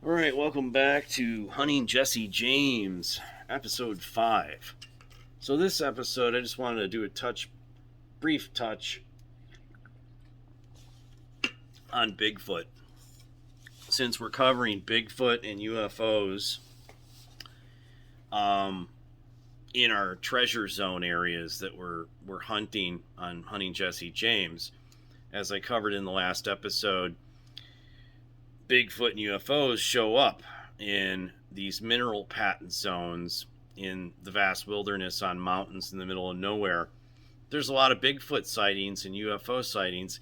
All right, welcome back to Hunting Jesse James, episode 5. So this episode, I just wanted to do a brief touch on Bigfoot. Since we're covering Bigfoot and UFOs um, in our treasure zone areas that we're hunting on Hunting Jesse James, as I covered in the last episode, Bigfoot and UFOs show up in these mineral patent zones in the vast wilderness on mountains in the middle of nowhere. There's a lot of Bigfoot sightings and UFO sightings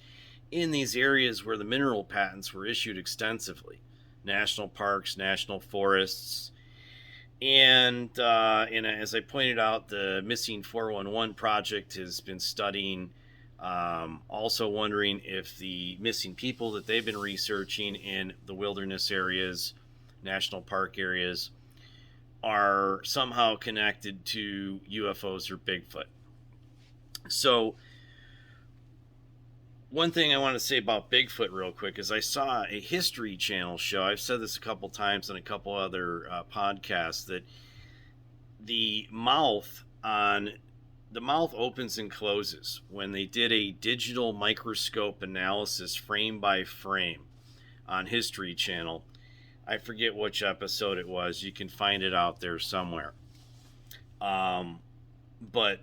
in these areas where the mineral patents were issued extensively. National parks, national forests, and as I pointed out, the Missing 411 project has been studying, also wondering if the missing people that they've been researching in the wilderness areas, national park areas, are somehow connected to UFOs or Bigfoot. So, one thing I want to say about Bigfoot real quick is I saw a History Channel show. I've said this a couple times on a couple other podcasts that the mouth opens and closes when they did a digital microscope analysis frame by frame on History Channel. I forget which episode it was. You can find it out there somewhere. But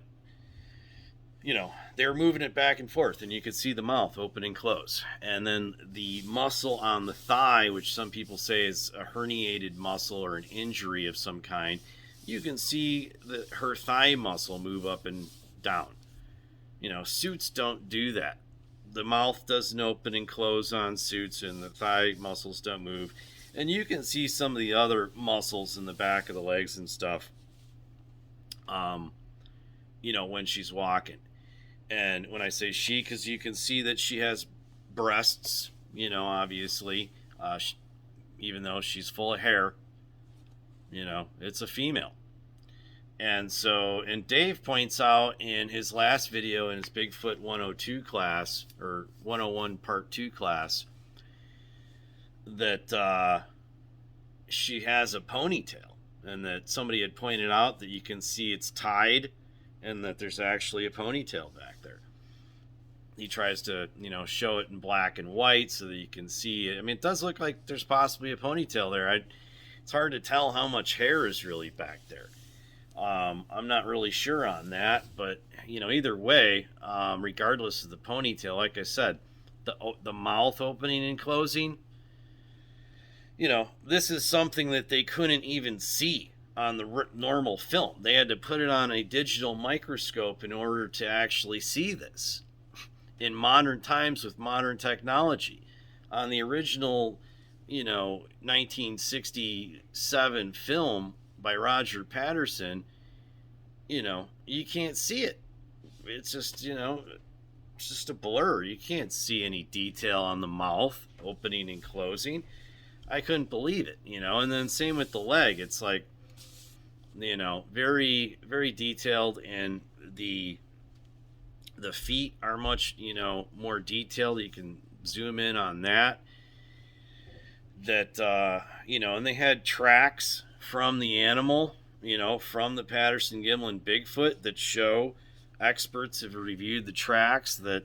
they were moving it back and forth, and you could see the mouth open and close. And then the muscle on the thigh, which some people say is a herniated muscle or an injury of some kind, you can see her thigh muscle move up and down. Suits don't do that. The mouth doesn't open and close on suits, and the thigh muscles don't move. And you can see some of the other muscles in the back of the legs and stuff, when she's walking. And when I say she, because you can see that she has breasts, obviously, even though she's full of hair, it's a female. And Dave points out in his last video in his Bigfoot 102 class, or 101 part 2 class, that she has a ponytail, and that somebody had pointed out that you can see it's tied and that there's actually a ponytail back there. He tries to, show it in black and white so that you can see it. I mean, it does look like there's possibly a ponytail there. It's hard to tell how much hair is really back there. I'm not really sure on that, but, either way, regardless of the ponytail, like I said, the mouth opening and closing, this is something that they couldn't even see on the normal film. They had to put it on a digital microscope in order to actually see this in modern times with modern technology. On the original, 1967 film by Roger Patterson, you can't see it. It's just, it's just a blur. You can't see any detail on the mouth opening and closing. I couldn't believe it, and then same with the leg. It's like, very, very detailed, and the feet are much, more detailed. You can zoom in on that. And they had tracks from the animal, from the Patterson Gimlin Bigfoot that show, experts have reviewed the tracks that,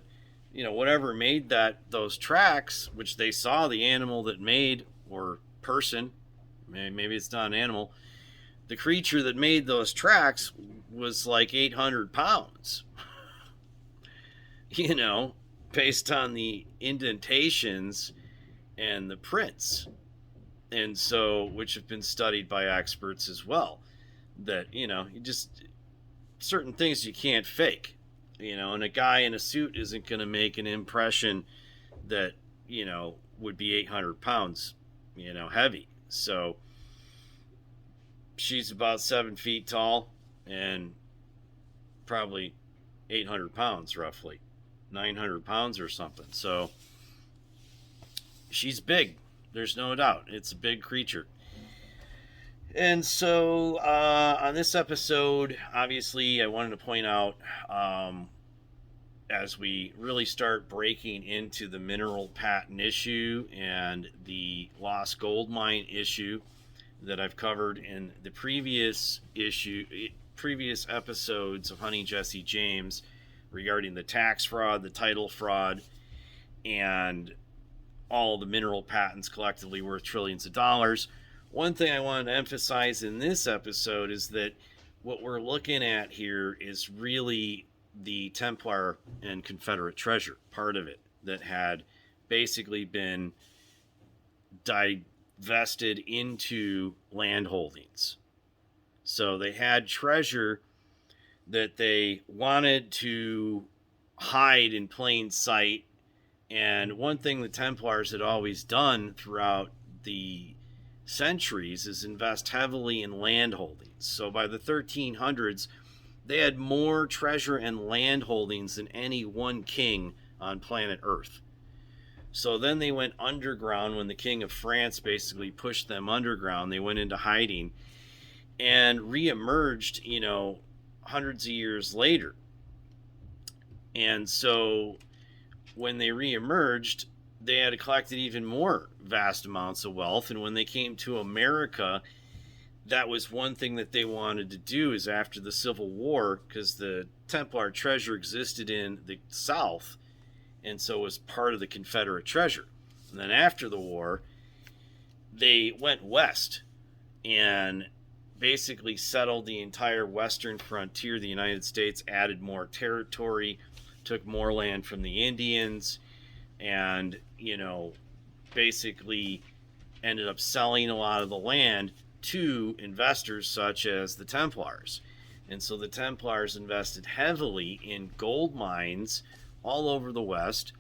whatever made those tracks, which they saw the animal that made, or person, maybe it's not an animal, the creature that made those tracks was like 800 pounds, based on the indentations and the prints. And so, which have been studied by experts as well, that, certain things you can't fake, and a guy in a suit isn't going to make an impression that, would be 800 pounds, heavy. So, she's about 7 feet tall and probably 800 pounds, roughly 900 pounds or something. So she's big. There's no doubt. It's a big creature. And so on this episode, obviously, I wanted to point out, as we really start breaking into the mineral patent issue and the lost gold mine issue that I've covered in the previous episodes of Hunting Jesse James regarding the tax fraud, the title fraud, and all the mineral patents collectively worth trillions of dollars. One thing I want to emphasize in this episode is that what we're looking at here is really the Templar and Confederate treasure part of it that had basically been divested into land holdings. So they had treasure that they wanted to hide in plain sight. And one thing the Templars had always done throughout the centuries is invest heavily in land holdings. So by the 1300s, they had more treasure and land holdings than any one king on planet Earth. So then they went underground when the King of France basically pushed them underground. They went into hiding and re-emerged, hundreds of years later. And so when they re-emerged, they had collected even more vast amounts of wealth. And when they came to America, that was one thing that they wanted to do, is after the Civil War, because the Templar treasure existed in the South, and so was part of the Confederate treasure. And then after the war, they went west and basically settled the entire western frontier of the United States, added more territory, took more land from the Indians, and, basically ended up selling a lot of the land to investors such as the Templars. And so the Templars invested heavily in gold mines all over the West,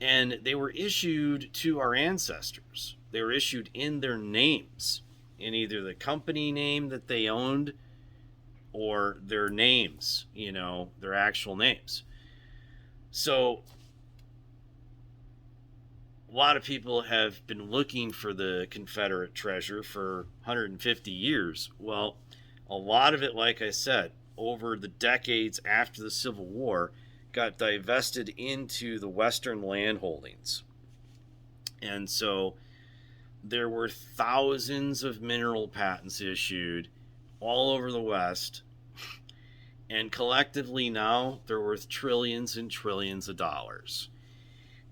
and they were issued to our ancestors. They were issued in their names, in either the company name that they owned or their names, their actual names. So a lot of people have been looking for the Confederate treasure for 150 years. Well, a lot of it, like I said, over the decades after the Civil War, got divested into the Western land holdings. And so there were thousands of mineral patents issued all over the West. And collectively now, they're worth trillions and trillions of dollars.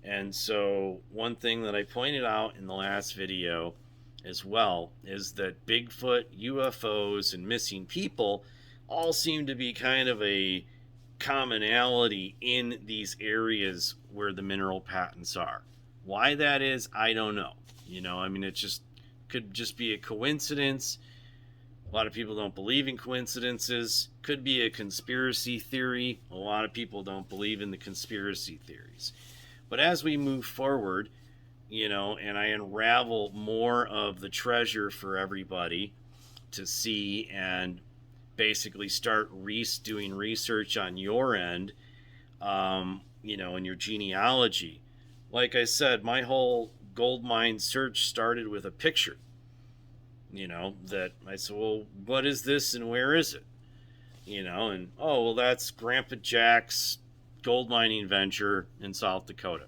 And so one thing that I pointed out in the last video as well is that Bigfoot, UFOs, and missing people all seem to be kind of a commonality in these areas where the mineral patents are. Why that is, I don't know. It just could just be a coincidence. A lot of people don't believe in coincidences. Could be a conspiracy theory. A lot of people don't believe in the conspiracy theories. But as we move forward, and I unravel more of the treasure for everybody to see and basically start doing research on your end, in your genealogy. Like I said, my whole gold mine search started with a picture, that I said, well, what is this and where is it? And, oh, well, that's Grandpa Jack's gold mining venture in South Dakota.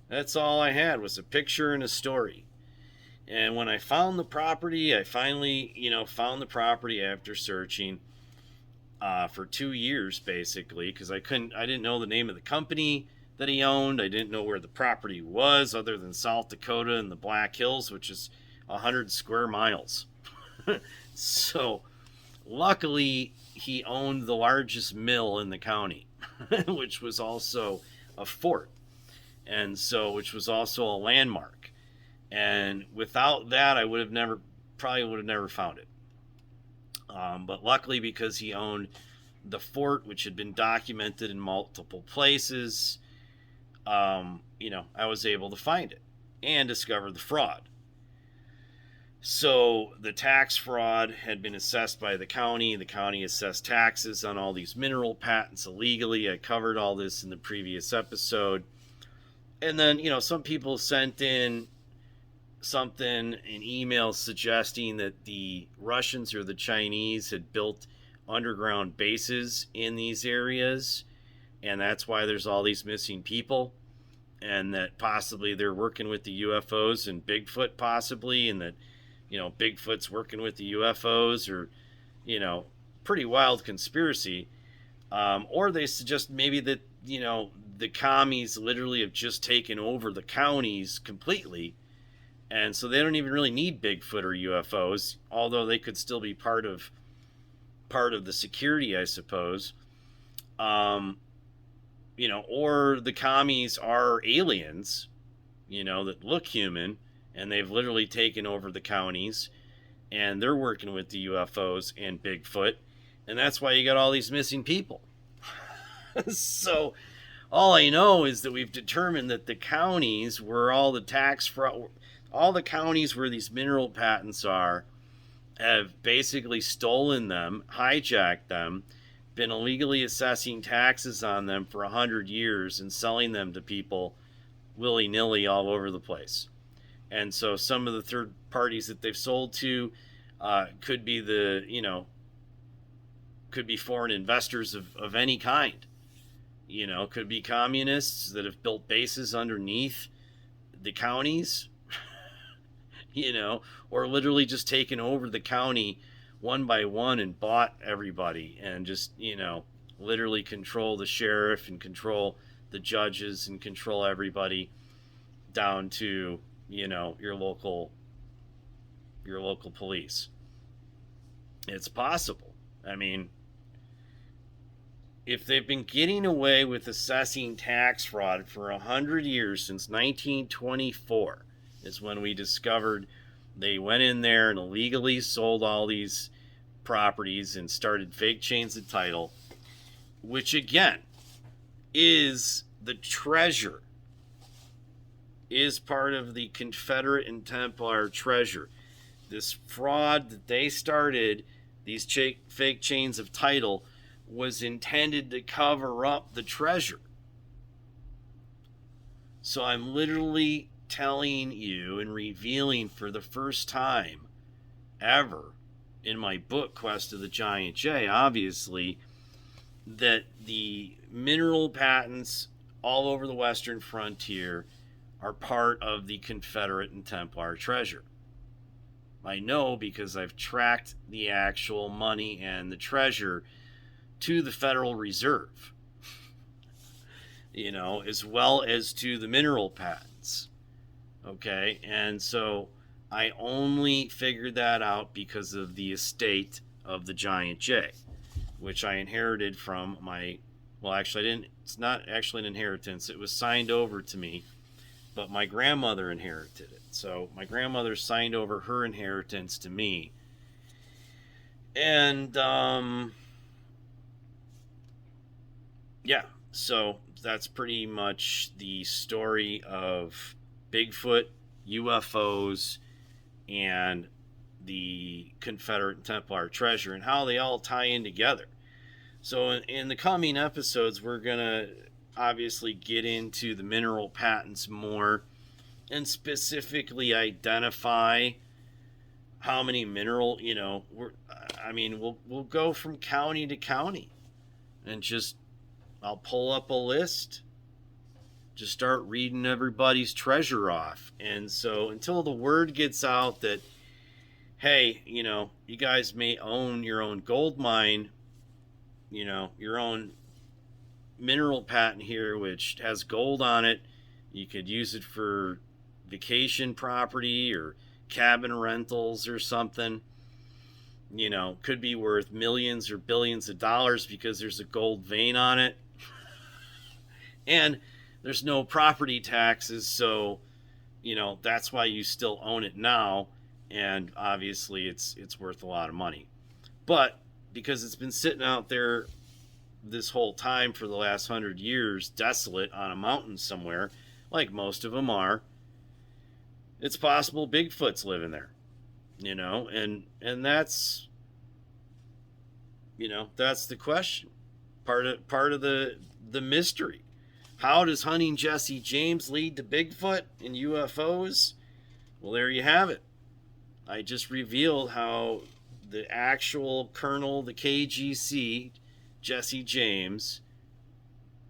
That's all I had, was a picture and a story. And when I found the property, I finally, found the property after searching for 2 years, basically, because I didn't know the name of the company that he owned. I didn't know where the property was other than South Dakota and the Black Hills, which is 100 square miles. So luckily he owned the largest mill in the county, which was also a fort, and so which was also a landmark. And without that, I probably would have never found it. But luckily, because he owned the fort, which had been documented in multiple places, I was able to find it and discover the fraud. So the tax fraud had been assessed by the county. The county assessed taxes on all these mineral patents illegally. I covered all this in the previous episode. And then, some people sent in an email suggesting that the Russians or the Chinese had built underground bases in these areas and that's why there's all these missing people, and that possibly they're working with the UFOs and Bigfoot possibly, and that, Bigfoot's working with the UFOs, or, pretty wild conspiracy. Or they suggest maybe that, the commies literally have just taken over the counties completely, and so they don't even really need Bigfoot or UFOs, although they could still be part of the security, I suppose. Or the commies are aliens, that look human, and they've literally taken over the counties, and they're working with the UFOs and Bigfoot, and that's why you got all these missing people. So all I know is that we've determined that the counties where all the counties where these mineral patents are, have basically stolen them, hijacked them, been illegally assessing taxes on them for 100 years and selling them to people willy-nilly all over the place. And so some of the third parties that they've sold to could be could be foreign investors of any kind. Could be communists that have built bases underneath the counties, or literally just taken over the county one by one and bought everybody, and just, literally control the sheriff and control the judges and control everybody down to, your local police. It's possible. I mean, if they've been getting away with assessing tax fraud for 100 years, since 1924 is when we discovered they went in there and illegally sold all these properties and started fake chains of title, which again is the treasure, is part of the Confederate and Templar treasure. This fraud that they started, these fake chains of title, was intended to cover up the treasure. So I'm literally telling you and revealing for the first time ever in my book, Quest of the Giant J, obviously, that the mineral patents all over the Western frontier are part of the Confederate and Templar treasure. I know because I've tracked the actual money and the treasure to the Federal Reserve, as well as to the mineral patents. Okay, and so I only figured that out because of the estate of the Giant J, which I inherited from it's not actually an inheritance. It was signed over to me, but my grandmother inherited it. So my grandmother signed over her inheritance to me. And, yeah, so that's pretty much the story of Bigfoot, UFOs, and the Confederate and Templar treasure, and how they all tie in together. So in the coming episodes, we're going to obviously get into the mineral patents more, and specifically identify how many mineral, we'll go from county to county, and I'll pull up a list, just start reading everybody's treasure off. And so until the word gets out that, hey, you guys may own your own gold mine, your own mineral patent here, which has gold on it. You could use it for vacation property or cabin rentals or something. Could be worth millions or billions of dollars because there's a gold vein on it. And there's no property taxes, so, that's why you still own it now. And obviously it's worth a lot of money. But because it's been sitting out there this whole time for the last 100 years, desolate on a mountain somewhere, like most of them are, it's possible Bigfoot's living there, and that's, that's the question. Part of the mystery. How does hunting Jesse James lead to Bigfoot and UFOs? Well, there you have it. I just revealed how the actual Colonel, the KGC, Jesse James,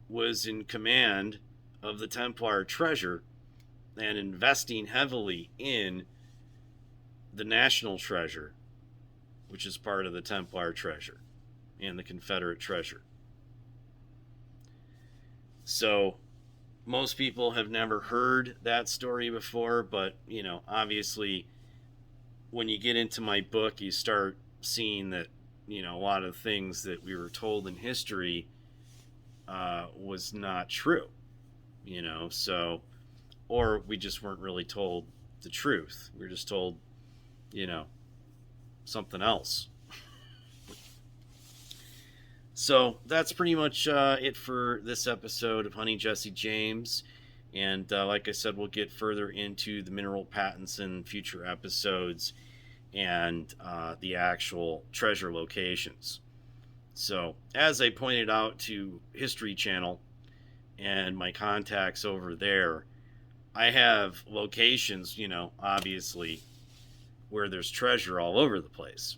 was in command of the Templar treasure and investing heavily in the national treasure, which is part of the Templar treasure and the Confederate treasure. So most people have never heard that story before, but, you know, obviously when you get into my book, you start seeing that, you know, a lot of things that we were told in history was not true, you know, so, or we just weren't really told the truth. We were just told, you know, something else. So that's pretty much it for this episode of Honey Jesse James. And like I said, we'll get further into the mineral patents in future episodes and the actual treasure locations. So, as I pointed out to History Channel and my contacts over there, I have locations, you know, obviously, where there's treasure all over the place.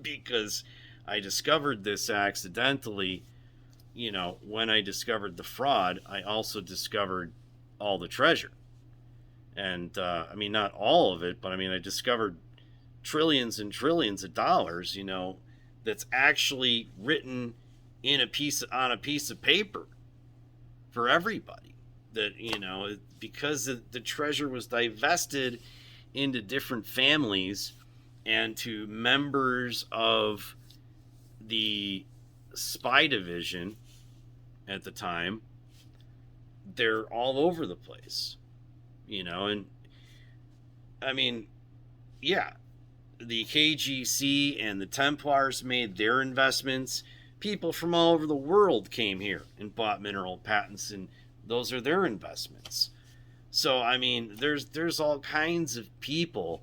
Because I discovered this accidentally, you know, when I discovered the fraud, I also discovered all the treasure. And, I mean, not all of it, but I mean, I discovered trillions and trillions of dollars, you know, that's actually written on a piece of paper for everybody. That, you know, because the treasure was divested into different families and to members of the spy division at the time, they're all over the place, you know. And I mean, yeah, the KGC and the Templars made their investments. People from all over the world came here and bought mineral patents, and those are their investments. So I mean, there's all kinds of people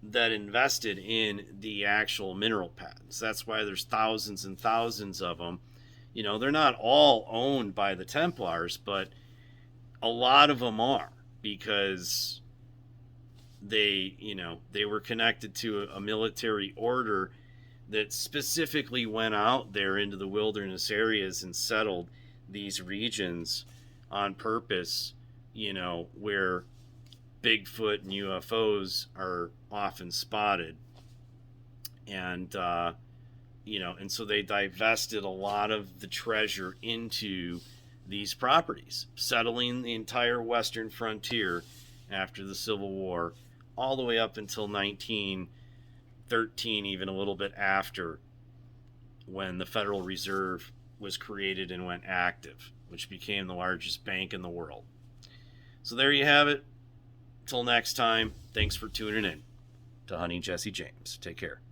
that invested in the actual mineral patents. That's why there's thousands and thousands of them. You know, they're not all owned by the Templars, but a lot of them are, because they, you know, they were connected to a military order that specifically went out there into the wilderness areas and settled these regions on purpose, you know, where Bigfoot and UFOs are often spotted. And, you know, and so they divested a lot of the treasure into these properties, settling the entire western frontier after the Civil War, all the way up until 1913, even a little bit after, when the Federal Reserve was created and went active, which became the largest bank in the world. So there you have it. Till next time, thanks for tuning in to Honey Jesse James. Take care.